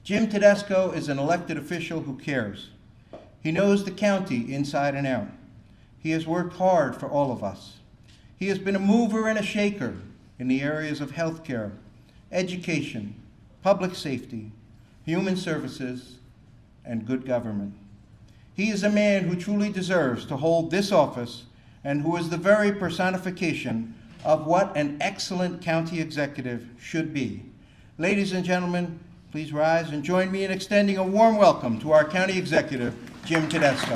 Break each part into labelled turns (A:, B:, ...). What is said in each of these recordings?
A: Jim Tedesco is an elected official who cares. He knows the county inside and out. He has worked hard for all of us. He has been a mover and a shaker in the areas of healthcare, education, public safety, human services, and good government. He is a man who truly deserves to hold this office and who is the very personification of what an excellent county executive should be. Ladies and gentlemen, please rise and join me in extending a warm welcome to our county executive, Jim Tedesco.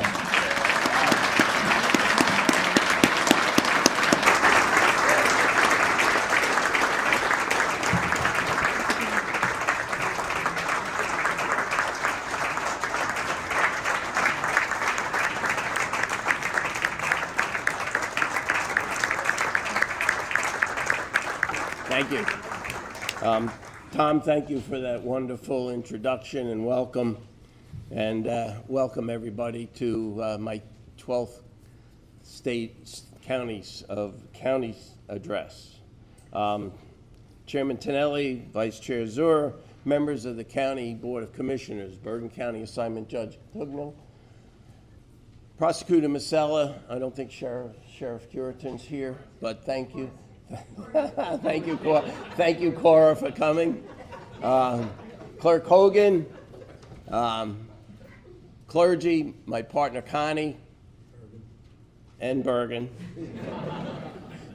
B: Thank you. Tom, thank you for that wonderful introduction and welcome. And welcome everybody to my 12th counties address. Chairman Tonelli, Vice Chair Zur, members of the County Board of Commissioners, Bergen County Assignment Judge Tugno, Prosecutor Masella. I don't think Sheriff Curitan's here, but thank you. Thank you, Cora, for coming. Clerk Hogan, clergy, my partner Connie, and Bergen.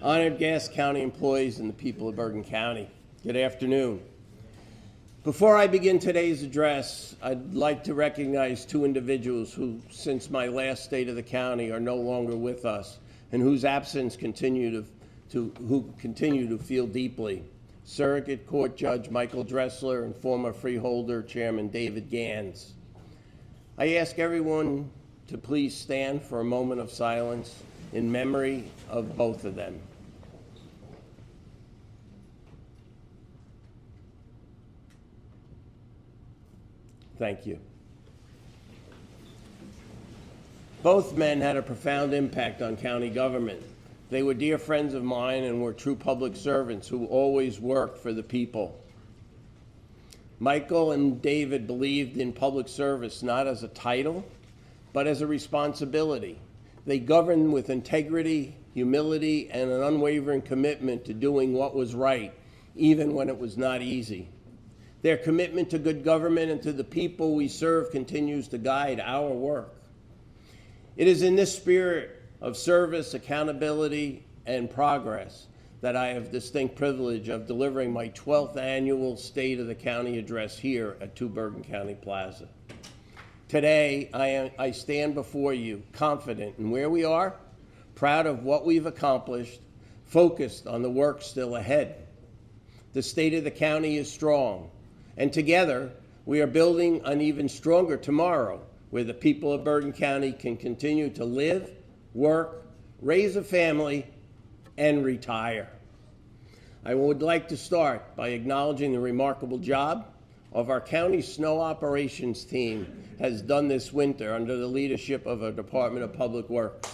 B: Honored guests, county employees, and the people of Bergen County. Good afternoon. Before I begin today's address, I'd like to recognize two individuals who, since my last state of the county, are no longer with us, and whose absence who continue to feel deeply. Surrogate Court Judge Michael Dressler and former Freeholder Chairman David Gans. I ask everyone to please stand for a moment of silence in memory of both of them. Thank you. Both men had a profound impact on county government. They were dear friends of mine and were true public servants who always worked for the people. Michael and David believed in public service not as a title, but as a responsibility. They governed with integrity, humility, and an unwavering commitment to doing what was right, even when it was not easy. Their commitment to good government and to the people we serve continues to guide our work. It is in this spirit of service, accountability, and progress that I have the distinct privilege of delivering my 12th annual State of the County address here at 2 Bergen County Plaza. Today, I stand before you confident in where we are, proud of what we've accomplished, focused on the work still ahead. The state of the county is strong, and together we are building an even stronger tomorrow where the people of Bergen County can continue to live, work, raise a family, and retire. I would like to start by acknowledging the remarkable job of our county snow operations team has done this winter under the leadership of our Department of Public Works.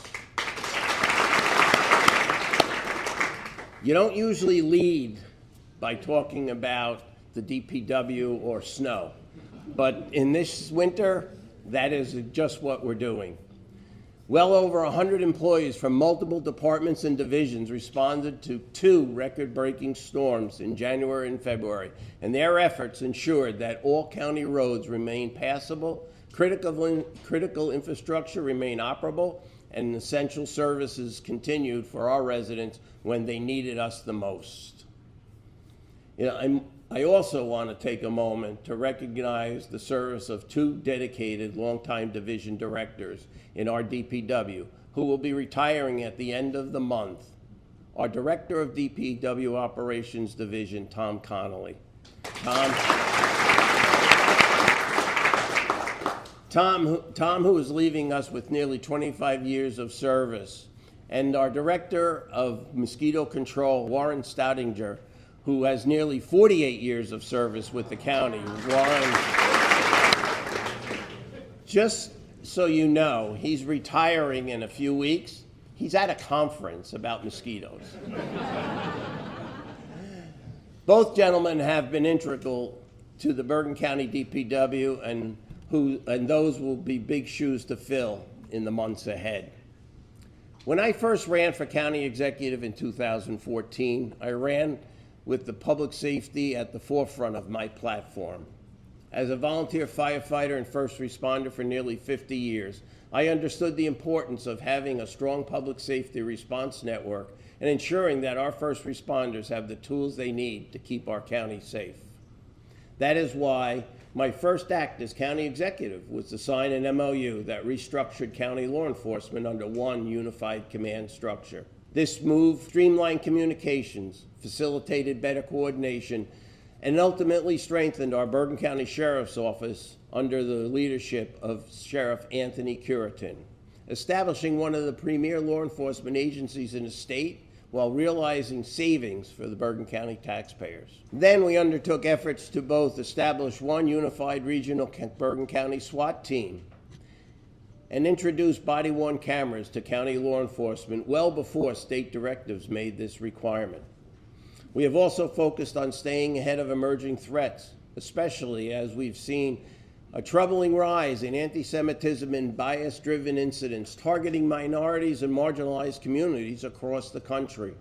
B: You don't usually lead by talking about the DPW or snow, but in this winter, that is just what we're doing. Well over 100 employees from multiple departments and divisions responded to 2 record-breaking storms in January and February, and their efforts ensured that all county roads remain passable, critical infrastructure remained operable, and essential services continued for our residents when they needed us the most. I also want to take a moment to recognize the service of 2 dedicated longtime division directors in our DPW who will be retiring at the end of the month. Our Director of DPW Operations Division, Tom Connolly. Tom, who is leaving us with nearly 25 years of service, and our Director of Mosquito Control, Warren Stoudinger, who has nearly 48 years of service with the county. Warren, just so you know, he's retiring in a few weeks. He's at a conference about mosquitoes. Both gentlemen have been integral to the Bergen County DPW, and those will be big shoes to fill in the months ahead. When I first ran for county executive in 2014, I ran with the public safety at the forefront of my platform. As a volunteer firefighter and first responder for nearly 50 years, I understood the importance of having a strong public safety response network and ensuring that our first responders have the tools they need to keep our county safe. That is why my first act as county executive was to sign an MOU that restructured county law enforcement under one unified command structure. This move streamlined communications, facilitated better coordination, and ultimately strengthened our Bergen County Sheriff's Office under the leadership of Sheriff Anthony Curitin, establishing one of the premier law enforcement agencies in the state while realizing savings for the Bergen County taxpayers. Then we undertook efforts to both establish one unified regional Bergen County SWAT team and introduce body-worn cameras to county law enforcement well before state directives made this requirement. We have also focused on staying ahead of emerging threats, especially as we've seen a troubling rise in anti-Semitism and bias-driven incidents targeting minorities and marginalized communities across the country.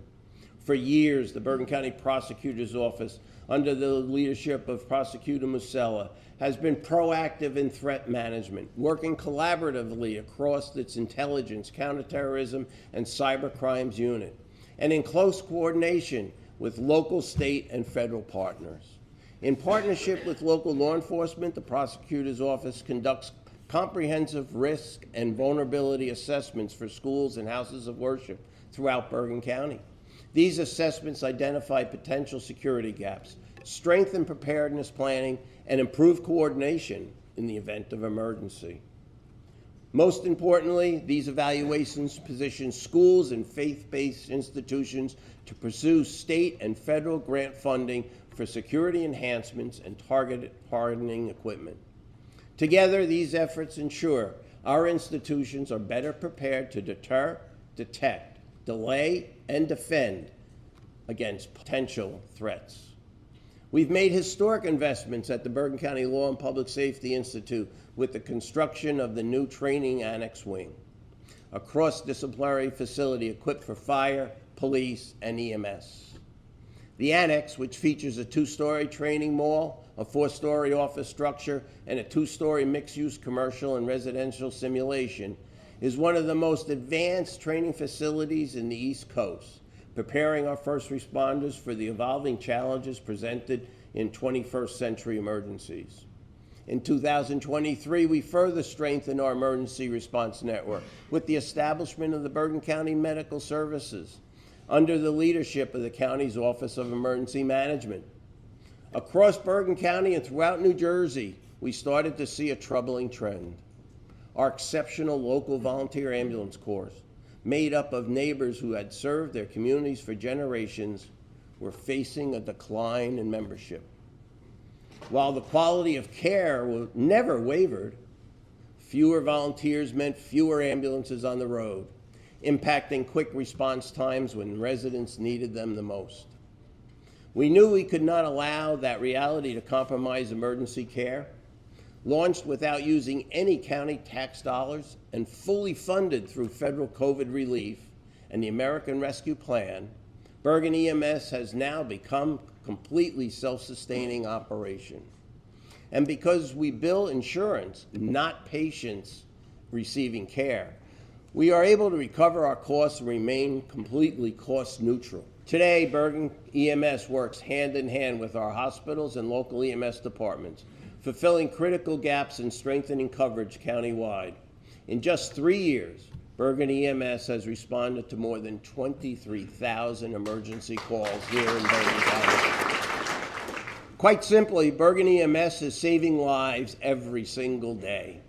B: For years, the Bergen County Prosecutor's Office, under the leadership of Prosecutor Musella, has been proactive in threat management, working collaboratively across its intelligence, counterterrorism, and cybercrimes unit, and in close coordination with local, state, and federal partners. In partnership with local law enforcement, the Prosecutor's Office conducts comprehensive risk and vulnerability assessments for schools and houses of worship throughout Bergen County. These assessments identify potential security gaps, strengthen preparedness planning, and improve coordination in the event of emergency. Most importantly, these evaluations position schools and faith-based institutions to pursue state and federal grant funding for security enhancements and targeted hardening equipment. Together, these efforts ensure our institutions are better prepared to deter, detect, delay, and defend against potential threats. We've made historic investments at the Bergen County Law and Public Safety Institute with the construction of the new training annex wing, a cross-disciplinary facility equipped for fire, police, and EMS. The annex, which features a 2-story training mall, a 4-story office structure, and a 2-story mixed-use commercial and residential simulation, is one of the most advanced training facilities in the East Coast, preparing our first responders for the evolving challenges presented in 21st century emergencies. In 2023, we further strengthened our emergency response network with the establishment of the Bergen County Medical Services under the leadership of the county's Office of Emergency Management. Across Bergen County and throughout New Jersey, we started to see a troubling trend. Our exceptional local volunteer ambulance corps, made up of neighbors who had served their communities for generations, were facing a decline in membership. While the quality of care never wavered, fewer volunteers meant fewer ambulances on the road, impacting quick response times when residents needed them the most. We knew we could not allow that reality to compromise emergency care. Launched without using any county tax dollars and fully funded through federal COVID relief and the American Rescue Plan, Bergen EMS has now become a completely self-sustaining operation. And because we bill insurance, not patients receiving care, we are able to recover our costs and remain completely cost neutral. Today, Bergen EMS works hand in hand with our hospitals and local EMS departments, fulfilling critical gaps and strengthening coverage countywide. In just 3 years, Bergen EMS has responded to more than 23,000 emergency calls here in Bergen County. Quite simply, Bergen EMS is saving lives every single day.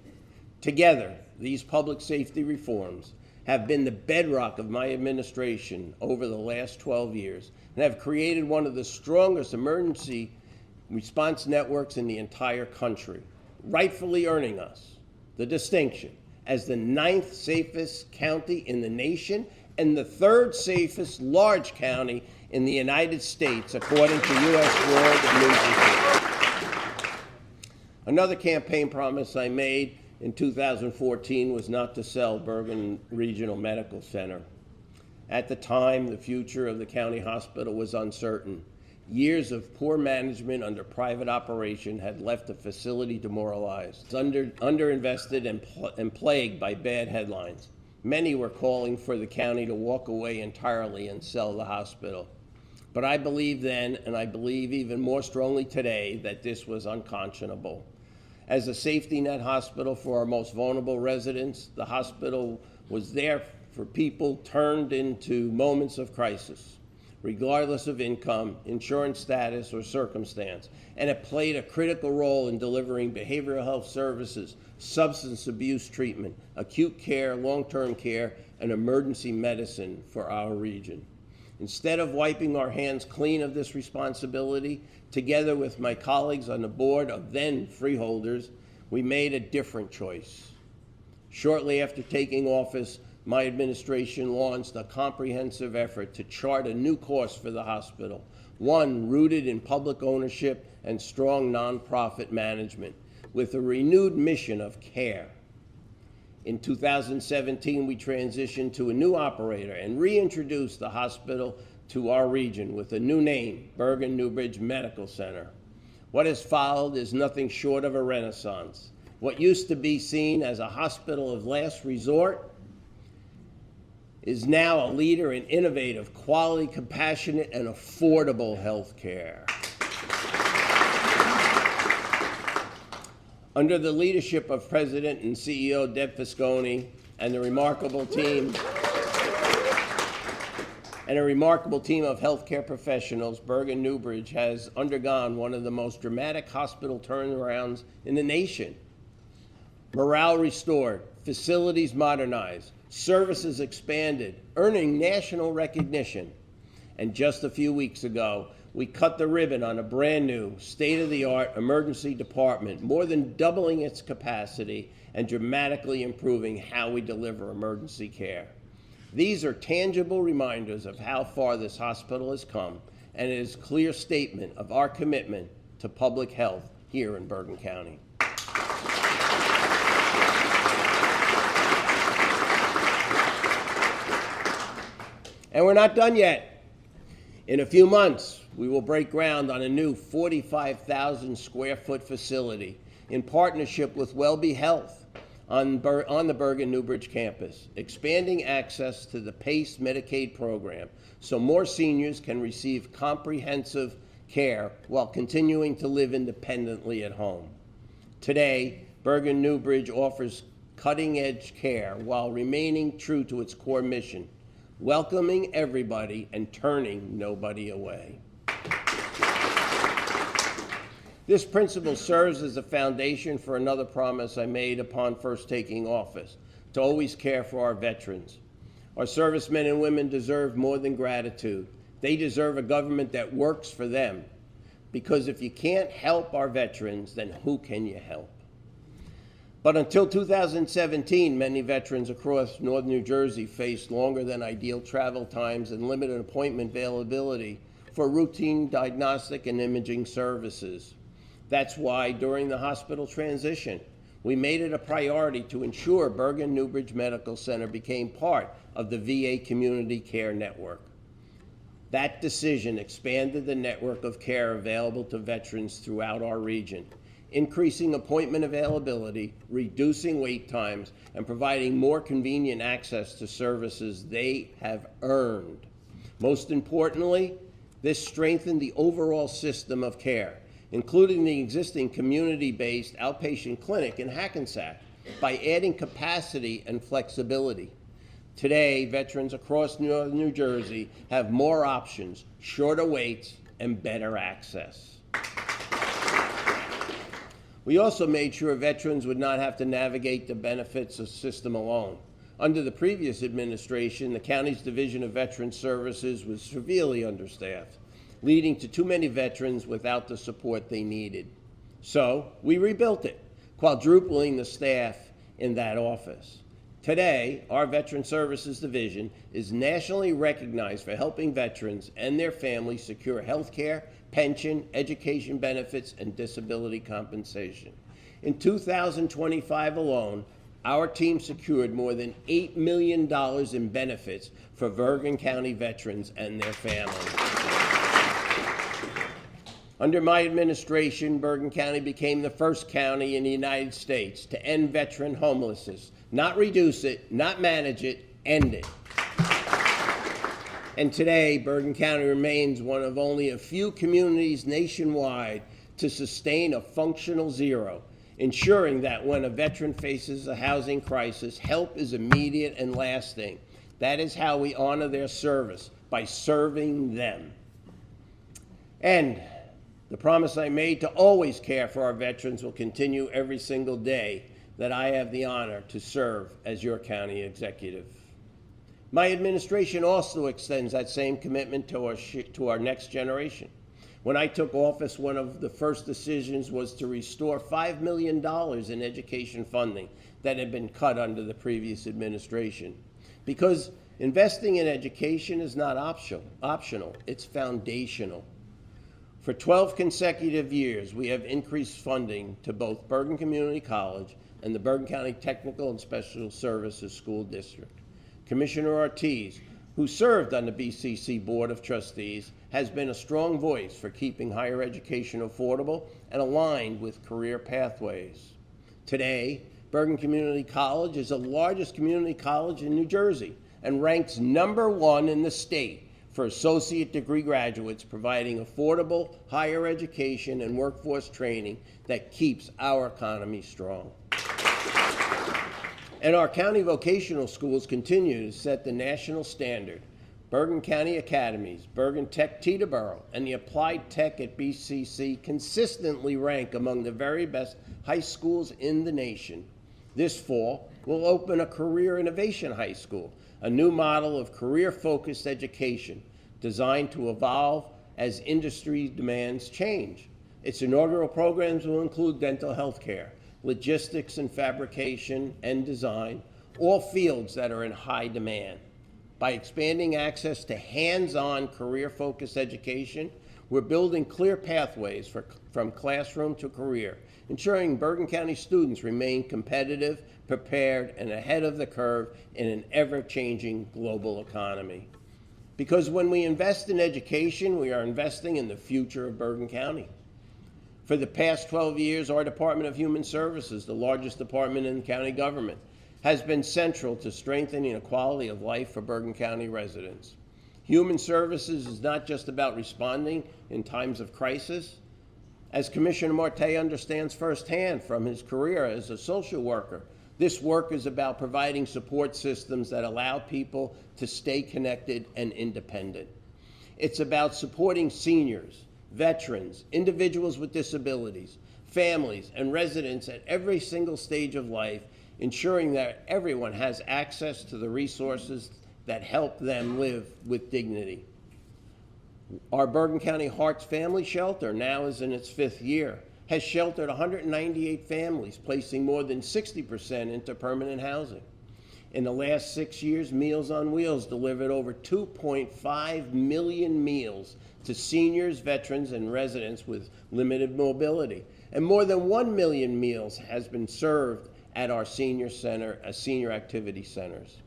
B: Together, these public safety reforms have been the bedrock of my administration over the last 12 years and have created one of the strongest emergency response networks in the entire country, rightfully earning us the distinction as the 9th safest county in the nation and the 3rd safest large county in the United States, according to U.S. World News Report. Another campaign promise I made in 2014 was not to sell Bergen Regional Medical Center. At the time, the future of the county hospital was uncertain. Years of poor management under private operation had left the facility demoralized, underinvested, and plagued by bad headlines. Many were calling for the county to walk away entirely and sell the hospital. But I believed then, and I believe even more strongly today, that this was unconscionable. As a safety net hospital for our most vulnerable residents, the hospital was there for people turned into moments of crisis, regardless of income, insurance status, or circumstance. And it played a critical role in delivering behavioral health services, substance abuse treatment, acute care, long-term care, and emergency medicine for our region. Instead of wiping our hands clean of this responsibility, together with my colleagues on the board of then freeholders, we made a different choice. Shortly after taking office, my administration launched a comprehensive effort to chart a new course for the hospital, one rooted in public ownership and strong nonprofit management, with a renewed mission of care. In 2017, we transitioned to a new operator and reintroduced the hospital to our region with a new name, Bergen Newbridge Medical Center. What has followed is nothing short of a renaissance. What used to be seen as a hospital of last resort is now a leader in innovative, quality, compassionate, and affordable health care. Under the leadership of President and CEO Deb Fisconi and a remarkable team of healthcare professionals, Bergen Newbridge has undergone one of the most dramatic hospital turnarounds in the nation. Morale restored, facilities modernized, services expanded, earning national recognition. And just a few weeks ago, we cut the ribbon on a brand new, state-of-the-art emergency department, more than doubling its capacity and dramatically improving how we deliver emergency care. These are tangible reminders of how far this hospital has come, and it is a clear statement of our commitment to public health here in Bergen County. And we're not done yet. In a few months, we will break ground on a new 45,000 square foot facility in partnership with WellBe Health on the Bergen Newbridge campus, expanding access to the PACE Medicaid program so more seniors can receive comprehensive care while continuing to live independently at home. Today, Bergen Newbridge offers cutting-edge care while remaining true to its core mission, welcoming everybody and turning nobody away. This principle serves as a foundation for another promise I made upon first taking office, to always care for our veterans. Our servicemen and women deserve more than gratitude. They deserve a government that works for them. Because if you can't help our veterans, then who can you help? But until 2017, many veterans across northern New Jersey faced longer than ideal travel times and limited appointment availability for routine diagnostic and imaging services. That's why during the hospital transition, we made it a priority to ensure Bergen Newbridge Medical Center became part of the VA Community Care Network. That decision expanded the network of care available to veterans throughout our region, increasing appointment availability, reducing wait times, and providing more convenient access to services they have earned. Most importantly, this strengthened the overall system of care, including the existing community-based outpatient clinic in Hackensack, by adding capacity and flexibility. Today, veterans across northern New Jersey have more options, shorter waits, and better access. We also made sure veterans would not have to navigate the benefits system alone. Under the previous administration, the county's Division of Veterans Services was severely understaffed, leading to too many veterans without the support they needed. So we rebuilt it, quadrupling the staff in that office. Today, our Veteran Services Division is nationally recognized for helping veterans and their families secure health care, pension, education benefits, and disability compensation. In 2025 alone, our team secured more than $8 million in benefits for Bergen County veterans and their families. Under my administration, Bergen County became the first county in the United States to end veteran homelessness. Not reduce it, not manage it, end it. And today, Bergen County remains one of only a few communities nationwide to sustain a functional zero, ensuring that when a veteran faces a housing crisis, help is immediate and lasting. That is how we honor their service, by serving them. And the promise I made to always care for our veterans will continue every single day that I have the honor to serve as your county executive. My administration also extends that same commitment to our next generation. When I took office, one of the first decisions was to restore $5 million in education funding that had been cut under the previous administration. Because investing in education is not optional, it's foundational. For 12 consecutive years, we have increased funding to both Bergen Community College and the Bergen County Technical and Special Services School District. Commissioner Ortiz, who served on the BCC Board of Trustees, has been a strong voice for keeping higher education affordable and aligned with career pathways. Today, Bergen Community College is the largest community college in New Jersey and ranks #1 in the state for associate degree graduates, providing affordable higher education and workforce training that keeps our economy strong. And our county vocational schools continue to set the national standard. Bergen County Academies, Bergen Tech Teterboro, and the Applied Tech at BCC consistently rank among the very best high schools in the nation. This fall, we'll open a Career Innovation High School, a new model of career-focused education designed to evolve as industry demands change. Its inaugural programs will include dental health care, logistics and fabrication and design, all fields that are in high demand. By expanding access to hands-on career-focused education, we're building clear pathways from classroom to career, ensuring Bergen County students remain competitive, prepared, and ahead of the curve in an ever-changing global economy. Because when we invest in education, we are investing in the future of Bergen County. For the past 12 years, our Department of Human Services, the largest department in county government, has been central to strengthening the quality of life for Bergen County residents. Human Services is not just about responding in times of crisis. As Commissioner Marte understands firsthand from his career as a social worker, this work is about providing support systems that allow people to stay connected and independent. It's about supporting seniors, veterans, individuals with disabilities, families, and residents at every single stage of life, ensuring that everyone has access to the resources that help them live with dignity. Our Bergen County Hearts Family Shelter, now is in its 5th year, has sheltered 198 families, placing more than 60% into permanent housing. In the last 6 years, Meals on Wheels delivered over 2.5 million meals to seniors, veterans, and residents with limited mobility. And more than 1 million meals has been served at our senior activity centers.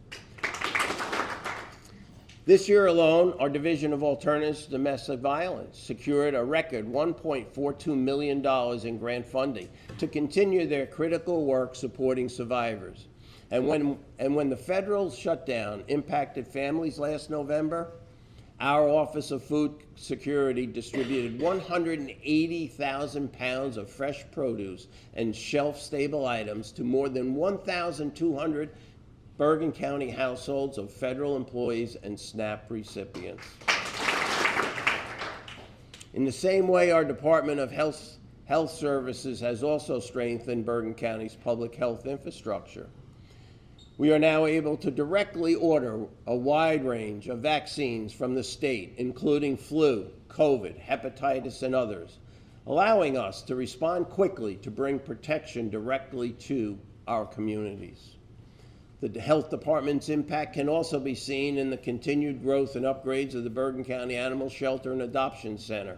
B: This year alone, our Division of Alternatives to Domestic Violence secured a record $1.42 million in grant funding to continue their critical work supporting survivors. And when the federal shutdown impacted families last November, our Office of Food Security distributed 180,000 pounds of fresh produce and shelf-stable items to more than 1,200 Bergen County households of federal employees and SNAP recipients. In the same way, our Department of Health Services has also strengthened Bergen County's public health infrastructure. We are now able to directly order a wide range of vaccines from the state, including flu, COVID, hepatitis, and others, allowing us to respond quickly to bring protection directly to our communities. The Health Department's impact can also be seen in the continued growth and upgrades of the Bergen County Animal Shelter and Adoption Center.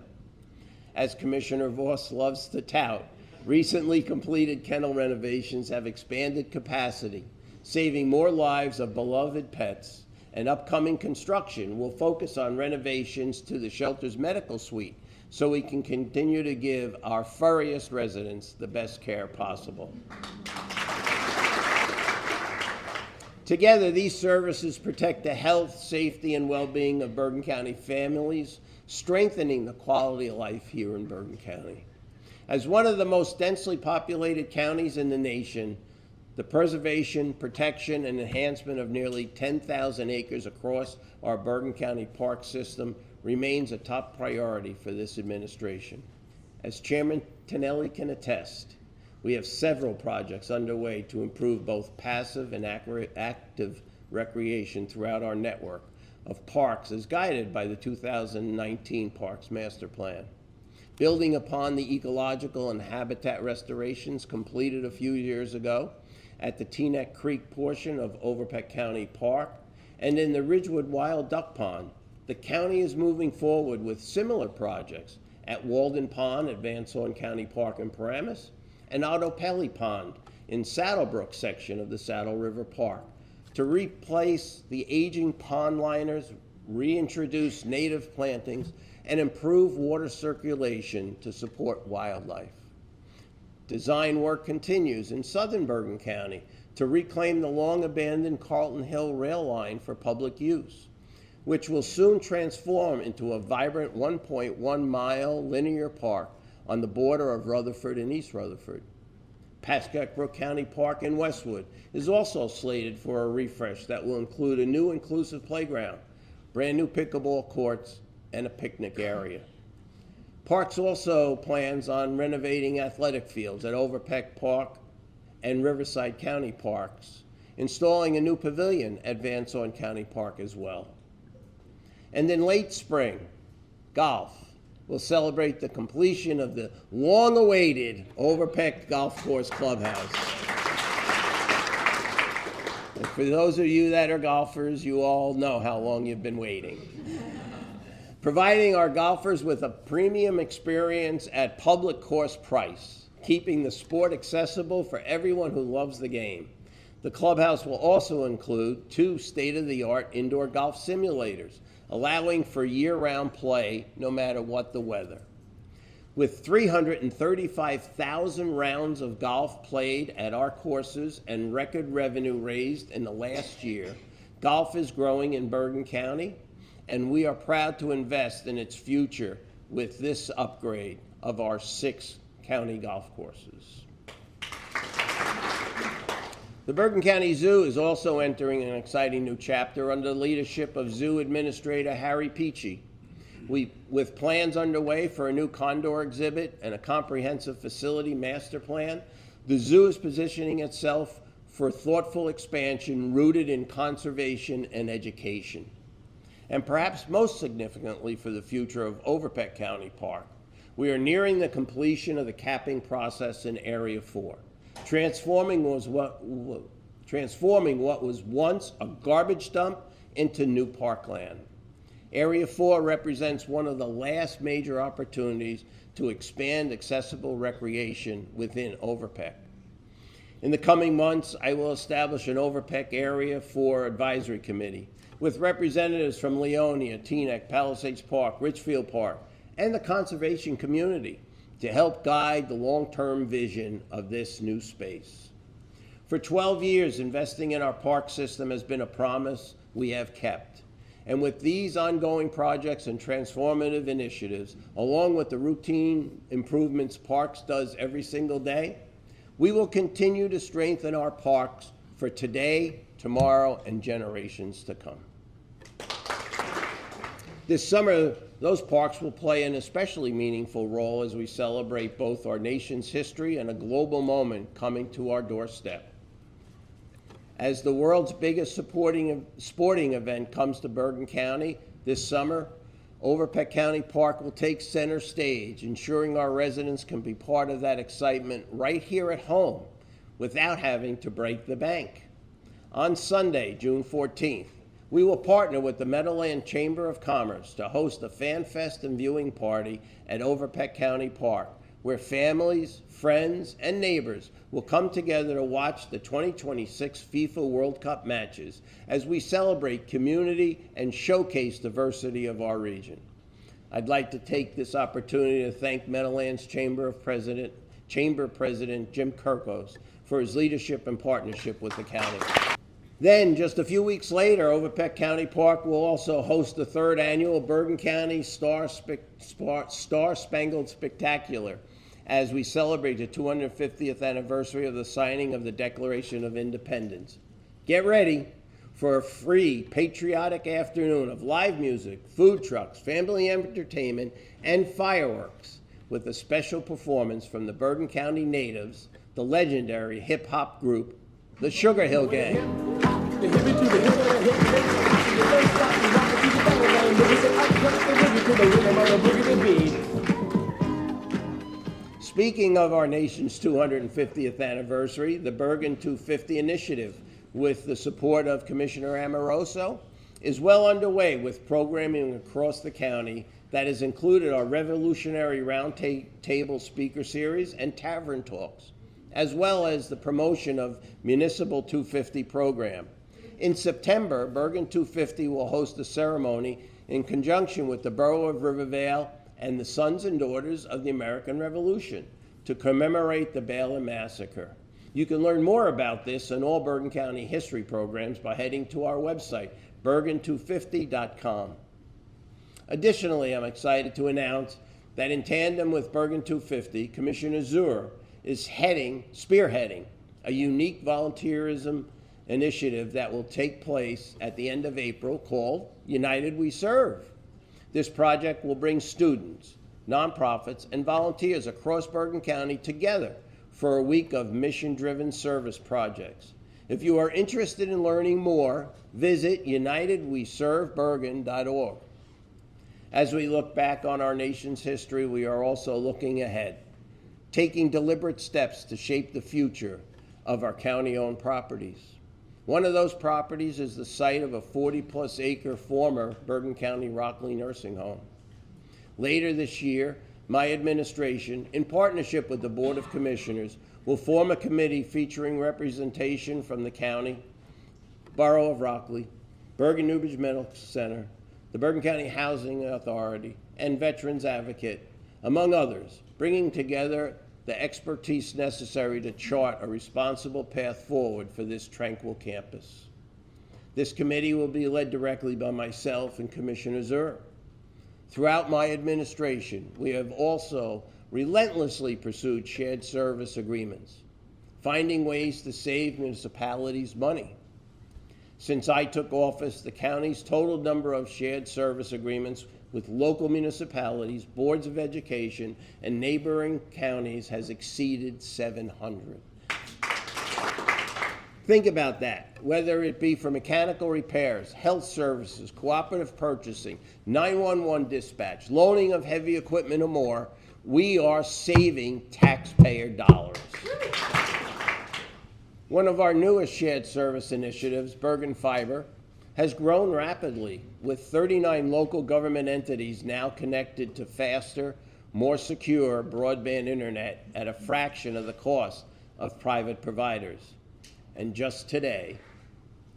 B: As Commissioner Voss loves to tout, Recently completed kennel renovations have expanded capacity, saving more lives of beloved pets, and upcoming construction will focus on renovations to the shelter's medical suite so we can continue to give our furriest residents the best care possible. Together, these services protect the health, safety, and well-being of Bergen County families, strengthening the quality of life here in Bergen County. As one of the most densely populated counties in the nation, the preservation, protection, and enhancement of nearly 10,000 acres across our Bergen County park system remains a top priority for this administration. As Chairman Tonelli can attest, we have several projects underway to improve both passive and active recreation throughout our network of parks as guided by the 2019 Parks Master Plan. Building upon the ecological and habitat restorations completed a few years ago at the Teaneck Creek portion of Overpeck County Park and in the Ridgewood Wild Duck Pond, the county is moving forward with similar projects at Walden Pond at Van Zorn County Park in Paramus and Otto Pelly Pond in Saddlebrook section of the Saddle River Park to replace the aging pond liners, reintroduce native plantings, and improve water circulation to support wildlife. Design work continues in southern Bergen County to reclaim the long-abandoned Carlton Hill rail line for public use, which will soon transform into a vibrant 1.1-mile linear park on the border of Rutherford and East Rutherford. Pascack Brook County Park in Westwood is also slated for a refresh that will include a new inclusive playground, brand new pickleball courts, and a picnic area. Parks also plans on renovating athletic fields at Overpeck Park and Riverside County Parks, installing a new pavilion at Van Zorn County Park as well. And in late spring, golf will celebrate the completion of the long-awaited Overpeck Golf Course Clubhouse. And for those of you that are golfers, you all know how long you've been waiting. Providing our golfers with a premium experience at public course price, keeping the sport accessible for everyone who loves the game. The clubhouse will also include 2 state-of-the-art indoor golf simulators, allowing for year-round play no matter what the weather. With 335,000 rounds of golf played at our courses and record revenue raised in the last year, golf is growing in Bergen County, and we are proud to invest in its future with this upgrade of our 6 county golf courses. The Bergen County Zoo is also entering an exciting new chapter under the leadership of Zoo Administrator Harry Peachy. With plans underway for a new condor exhibit and a comprehensive facility master plan, the zoo is positioning itself for thoughtful expansion rooted in conservation and education. And perhaps most significantly for the future of Overpeck County Park, we are nearing the completion of the capping process in Area 4. Transforming what was once a garbage dump into new parkland. Area 4 represents one of the last major opportunities to expand accessible recreation within Overpeck. In the coming months, I will establish an Overpeck Area 4 advisory committee with representatives from Leonia, Teaneck, Palisades Park, Richfield Park, and the conservation community to help guide the long-term vision of this new space. For 12 years, investing in our park system has been a promise we have kept. And with these ongoing projects and transformative initiatives, along with the routine improvements Parks does every single day, we will continue to strengthen our parks for today, tomorrow, and generations to come. This summer, those parks will play an especially meaningful role as we celebrate both our nation's history and a global moment coming to our doorstep. As the world's biggest sporting event comes to Bergen County this summer, Overpeck County Park will take center stage, ensuring our residents can be part of that excitement right here at home without having to break the bank. On Sunday, June 14th, we will partner with the Meadowland Chamber of Commerce to host a fan fest and viewing party at Overpeck County Park, where families, friends, and neighbors will come together to watch the 2026 FIFA World Cup matches as we celebrate community and showcase diversity of our region. I'd like to take this opportunity to thank Meadowlands Chamber President Jim Kirkos for his leadership and partnership with the county. Then, just a few weeks later, Overpeck County Park will also host the third annual Bergen County Star Spangled Spectacular as we celebrate the 250th anniversary of the signing of the Declaration of Independence. Get ready for a free patriotic afternoon of live music, food trucks, family entertainment, and fireworks with a special performance from the Bergen County natives, the legendary hip-hop group, the Sugar Hill Gang. Speaking of our nation's 250th anniversary, the Bergen 250 initiative, with the support of Commissioner Amoroso, is well underway with programming across the county that has included our revolutionary roundtable speaker series and tavern talks, as well as the promotion of Municipal 250 program. In September, Bergen 250 will host a ceremony in conjunction with the Borough of Rivervale and the Sons and Daughters of the American Revolution to commemorate the Baylor Massacre. You can learn more about this and all Bergen County history programs by heading to our website, bergen250.com. Additionally, I'm excited to announce that in tandem with Bergen 250, Commissioner Zur is spearheading a unique volunteerism initiative that will take place at the end of April called United We Serve. This project will bring students, nonprofits, and volunteers across Bergen County together for a week of mission-driven service projects. If you are interested in learning more, visit unitedweservebergen.org. As we look back on our nation's history, we are also looking ahead, taking deliberate steps to shape the future of our county-owned properties. One of those properties is the site of a 40-plus acre former Bergen County Rockley nursing home. Later this year, my administration, in partnership with the Board of Commissioners, will form a committee featuring representation from the county, Borough of Rockley, Bergen Newbridge Medical Center, the Bergen County Housing Authority, and Veterans Advocate, among others, bringing together the expertise necessary to chart a responsible path forward for this tranquil campus. This committee will be led directly by myself and Commissioner Zur. Throughout my administration, we have also relentlessly pursued shared service agreements, finding ways to save municipalities money. Since I took office, the county's total number of shared service agreements with local municipalities, boards of education, and neighboring counties has exceeded 700. Think about that. Whether it be for mechanical repairs, health services, cooperative purchasing, 911 dispatch, loaning of heavy equipment or more, we are saving taxpayer dollars. One of our newest shared service initiatives, Bergen Fiber, has grown rapidly, with 39 local government entities now connected to faster, more secure broadband internet at a fraction of the cost of private providers. And just today,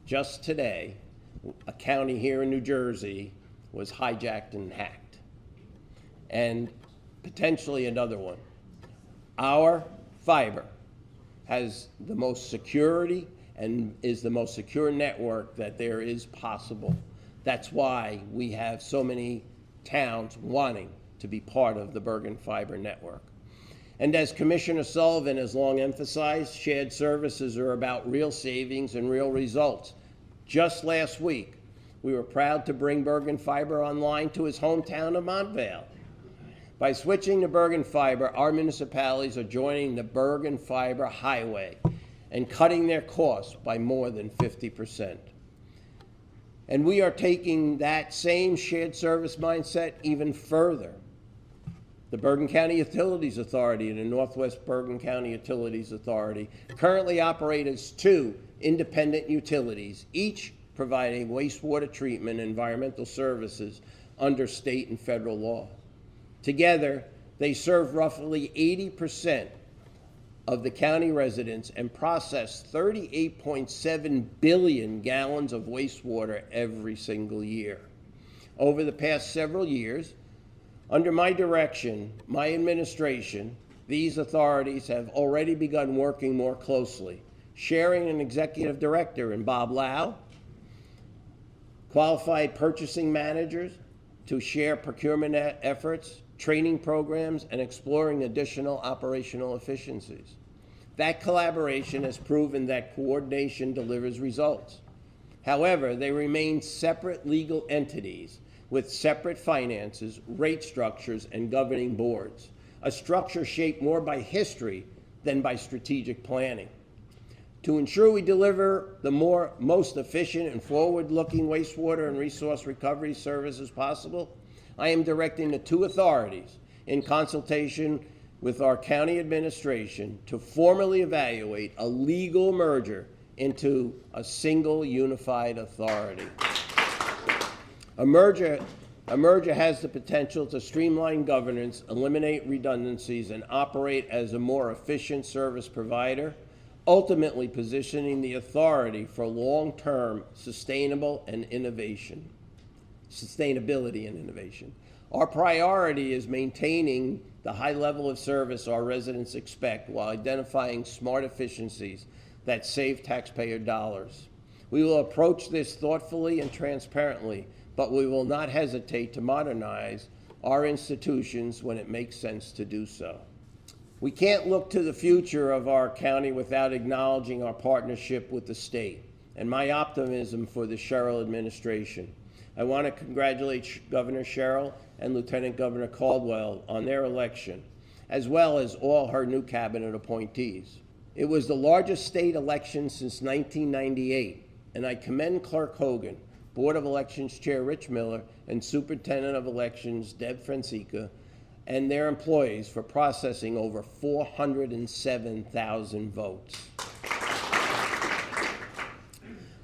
B: a county here in New Jersey was hijacked and hacked, and potentially another one. Our fiber has the most security and is the most secure network that there is possible. That's why we have so many towns wanting to be part of the Bergen Fiber network. And as Commissioner Sullivan has long emphasized, shared services are about real savings and real results. Just last week, we were proud to bring Bergen Fiber online to his hometown of Montvale. By switching to Bergen Fiber, our municipalities are joining the Bergen Fiber Highway and cutting their costs by more than 50%. And we are taking that same shared service mindset even further. The Bergen County Utilities Authority and the Northwest Bergen County Utilities Authority currently operate as two independent utilities, each providing wastewater treatment and environmental services under state and federal law. Together, They serve roughly 80% of the county residents and process 38.7 billion gallons of wastewater every single year. Over the past several years, under my direction, my administration, these authorities have already begun working more closely, sharing an executive director in Bob Lau, qualified purchasing managers to share procurement efforts, training programs, and exploring additional operational efficiencies. That collaboration has proven that coordination delivers results. However, they remain separate legal entities with separate finances, rate structures, and governing boards, a structure shaped more by history than by strategic planning. To ensure we deliver the most efficient and forward-looking wastewater and resource recovery services possible, I am directing the two authorities, in consultation with our county administration, to formally evaluate a legal merger into a single unified authority. A merger has the potential to streamline governance, eliminate redundancies, and operate as a more efficient service provider, ultimately positioning the authority for long-term sustainability and innovation. Our priority is maintaining the high level of service our residents expect while identifying smart efficiencies that save taxpayer dollars. We will approach this thoughtfully and transparently, but we will not hesitate to modernize our institutions when it makes sense to do so. We can't look to the future of our county without acknowledging our partnership with the state and my optimism for the Sherrill administration. I want to congratulate Governor Sherrill and Lieutenant Governor Caldwell on their election, as well as all her new cabinet appointees. It was the largest state election since 1998, and I commend Clerk Hogan, Board of Elections Chair Rich Miller, and Superintendent of Elections Deb Francisca, and their employees for processing over 407,000 votes.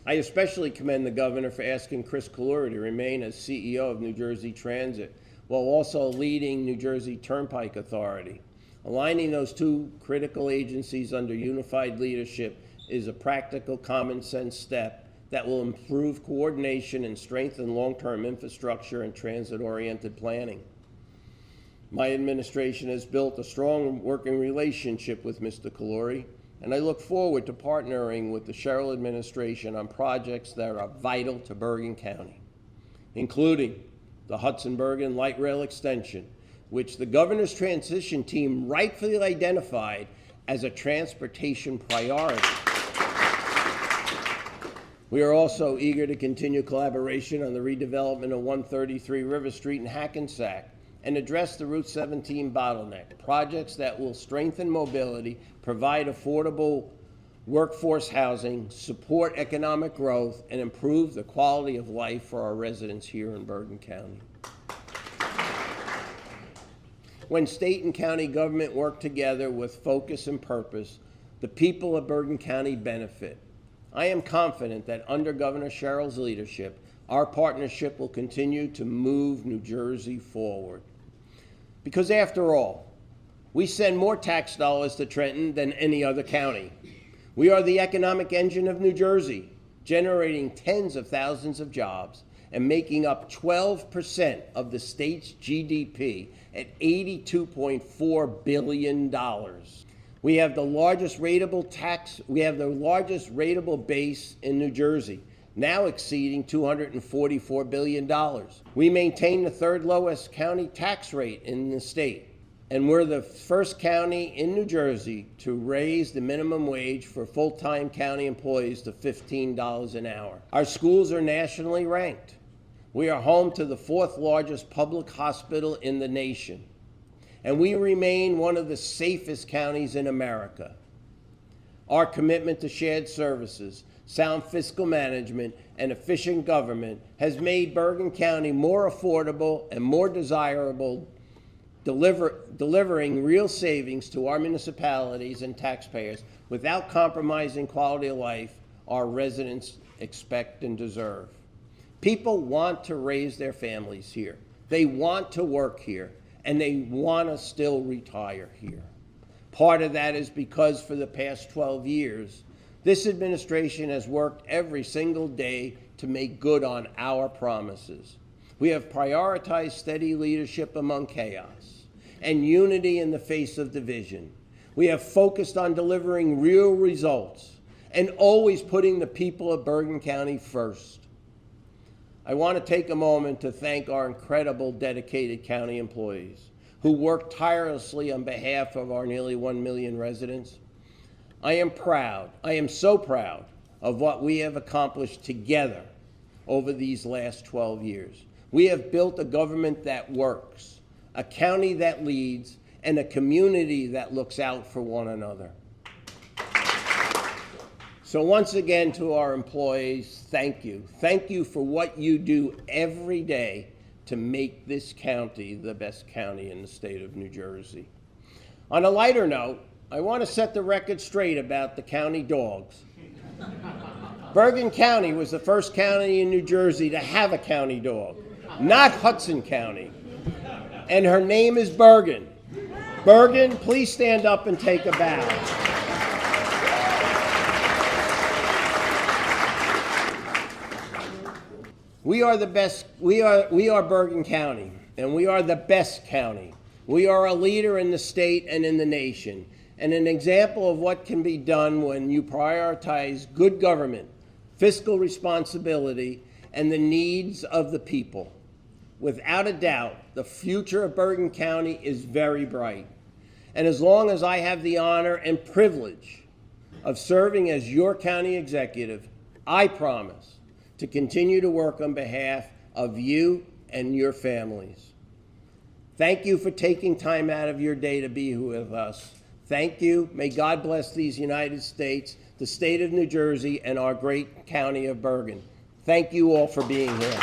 B: I especially commend the governor for asking Chris Kaluri to remain as CEO of New Jersey Transit, while also leading New Jersey Turnpike Authority. Aligning those two critical agencies under unified leadership is a practical, common sense step that will improve coordination and strengthen long-term infrastructure and transit-oriented planning. My administration has built a strong working relationship with Mr. Kaluri, and I look forward to partnering with the Sherrill administration on projects that are vital to Bergen County, including the Hudson-Bergen Light Rail Extension, which the governor's transition team rightfully identified as a transportation priority. We are also eager to continue collaboration on the redevelopment of 133 River Street in Hackensack and address the Route 17 bottleneck, projects that will strengthen mobility, provide affordable workforce housing, support economic growth, and improve the quality of life for our residents here in Bergen County. When state and county government work together with focus and purpose, the people of Bergen County benefit. I am confident that under Governor Sherrill's leadership, our partnership will continue to move New Jersey forward. Because after all, we send more tax dollars to Trenton than any other county. We are the economic engine of New Jersey, generating tens of thousands of jobs and making up 12% of the state's GDP at $82.4 billion. We have the largest rateable base in New Jersey, now exceeding $244 billion. We maintain the third lowest county tax rate in the state, and we're the first county in New Jersey to raise the minimum wage for full-time county employees to $15 an hour. Our schools are nationally ranked. We are home to the fourth largest public hospital in the nation, and we remain one of the safest counties in America. Our commitment to shared services, sound fiscal management, and efficient government has made Bergen County more affordable and more desirable, delivering real savings to our municipalities and taxpayers without compromising quality of life our residents expect and deserve. People want to raise their families here. They want to work here, and they want to still retire here. Part of that is because for the past 12 years, this administration has worked every single day to make good on our promises. We have prioritized steady leadership among chaos and unity in the face of division. We have focused on delivering real results and always putting the people of Bergen County first. I want to take a moment to thank our incredible, dedicated county employees who work tirelessly on behalf of our nearly 1 million residents. I am proud, I am so proud of what we have accomplished together over these last 12 years. We have built a government that works, a county that leads, and a community that looks out for one another. So once again to our employees, thank you. Thank you for what you do every day to make this county the best county in the state of New Jersey. On a lighter note, I want to set the record straight about the county dogs. Bergen County was the first county in New Jersey to have a county dog, not Hudson County. And her name is Bergen. Bergen, please stand up and take a bow. We are the best, we are Bergen County, and we are the best county. We are a leader in the state and in the nation, and an example of what can be done when you prioritize good government, fiscal responsibility, and the needs of the people. Without a doubt, the future of Bergen County is very bright. And as long as I have the honor and privilege of serving as your county executive, I promise to continue to work on behalf of you and your families. Thank you for taking time out of your day to be with us. Thank you. May God bless these United States, the state of New Jersey, and our great county of Bergen. Thank you all for being here.